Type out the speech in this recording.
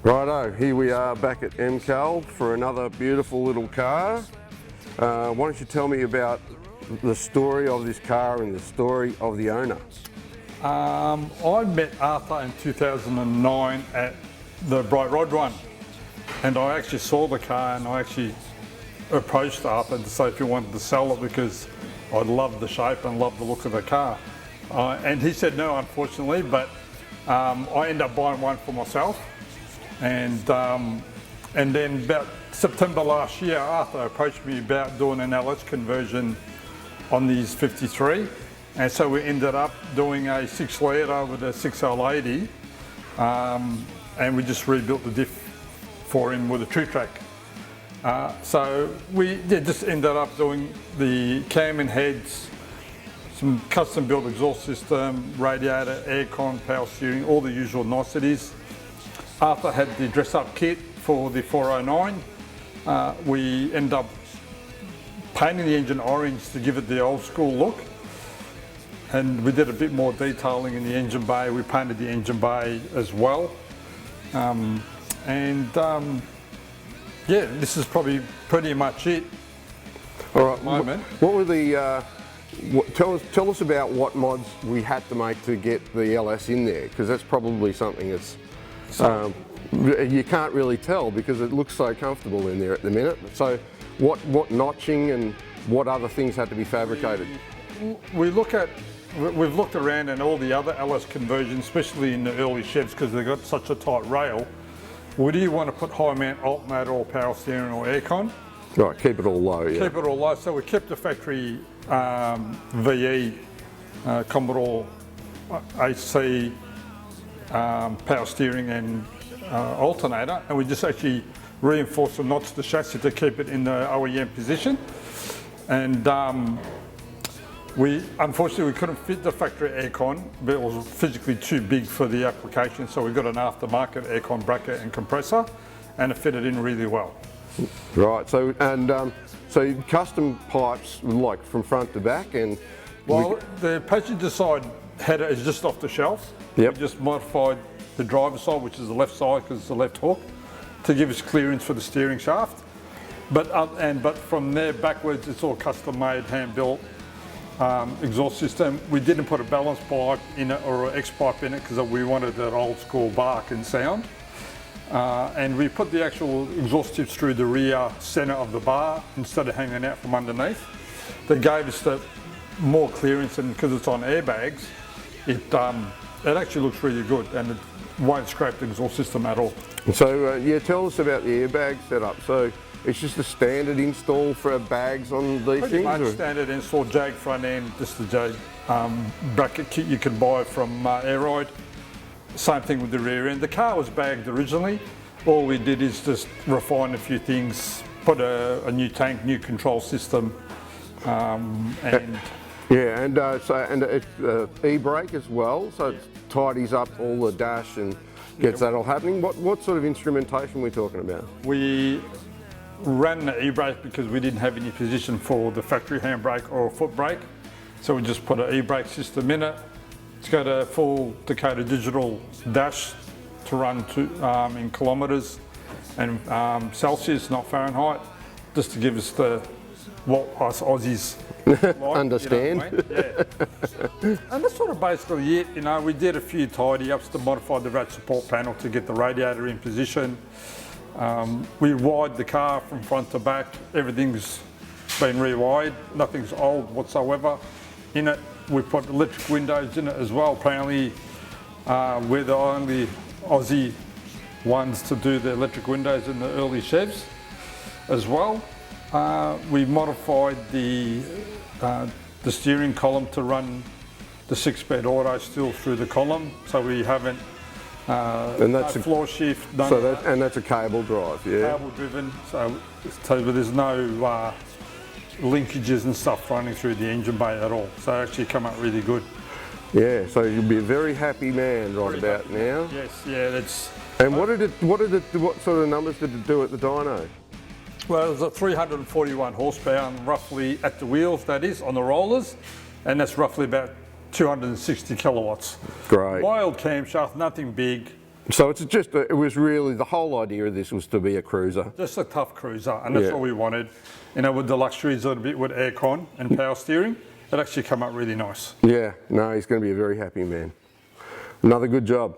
Righto, here we are back at MCAL for another beautiful little car. Why don't you tell me about the story of this car and the story of the owner? I met Arthur in 2009 at the Bright Rod Run, and I actually saw the car and I actually approached Arthur to say if he wanted to sell it because I loved the shape and loved the look of the car. And he said no, unfortunately, but I ended up buying one for myself. And then about September last year, Arthur approached me about doing an LS conversion on these 53. And so we ended up doing a 6 litre with a 6L80, and we just rebuilt the diff for him with a true track. So we just ended up doing the cam and heads, some custom built exhaust system, radiator, aircon, power steering, all the usual niceties. Arthur had the dress up kit for the 409. We ended up painting the engine orange to give it the old school look. And we did a bit more detailing in the engine bay. We painted the engine bay as well. Yeah, this is probably pretty much it. All right. At the moment. What were the? Tell us about what mods we had to make to get the LS in there, because that's probably something that's you can't really tell because it looks so comfortable in there at the minute. So, what notching and what other things had to be fabricated? We've looked around and all the other LS conversions, especially in the early Chevs, because they've got such a tight rail. Would you want to put high mount, alt motor, or power steering or aircon? Right, keep it all low. Yeah. Keep it all low. So we kept the factory VE Commodore AC power steering and alternator, and we just actually reinforced and notched the chassis to keep it in the OEM position. And unfortunately we couldn't fit the factory aircon, but it was physically too big for the application, so we got an aftermarket aircon bracket and compressor, and it fitted in really well. Right, so custom pipes like from front to back, and the passenger side header is just off the shelf. Yep. We just modified the driver's side, which is the left side because it's the left hook, to give us clearance for the steering shaft. But from there backwards, it's all custom made, hand built. Exhaust system. We didn't put a balance pipe in it or an X pipe in it because we wanted that old school bark and sound. And we put the actual exhaust tips through the rear centre of the bar instead of hanging out from underneath. That gave us the more clearance, and because it's on airbags, it actually looks really good and it won't scrape the exhaust system at all. So yeah, tell us about the airbag setup. So it's just a standard install for bags on these Pretty things? Much standard install, Jag front end, just the Jag bracket kit you can buy from Airride. Same thing with the rear end. The car was bagged originally. All we did is just refine a few things, put a new tank, new control system, and yeah, and it's e-brake as well, so it tidies up all the dash and gets that all happening. What sort of instrumentation are we talking about? We ran the e-brake because we didn't have any position for the factory handbrake or a foot brake, so we just put an e-brake system in it. It's got a full Dakota digital dash to run in kilometres and Celsius, not Fahrenheit, just to give us what us Aussies like, understand. You know what I mean? Yeah. And that's sort of basically it. We did a few tidy ups to modify the rat support panel to get the radiator in position. We wired the car from front to back. Everything's been rewired. Nothing's old whatsoever in it. We put electric windows in it as well. Apparently, we're the only Aussie ones to do the electric windows in the early Chevs as well. We modified the steering column to run the 6-speed auto still through the column, so we haven't and that's no floor shift. And that's a cable drive, yeah. Cable driven, so there's no linkages and stuff running through the engine bay at all. So it actually come up really good. Yeah, so you'll be a very happy man about now. Yes, yeah, that's. And what sort of numbers did it do at the dyno? Well, it was a 341 horsepower, and roughly at the wheels, that is, on the rollers, and that's roughly about 260 kilowatts. Great. Wild camshaft, nothing big. So it's just, it was really, the whole idea of this was to be a cruiser. Just a tough cruiser, and that's Yeah. what we wanted. You know, with the luxuries of a bit with aircon and power steering, it actually came up really nice. Yeah, no, he's going to be a very happy man. Another good job.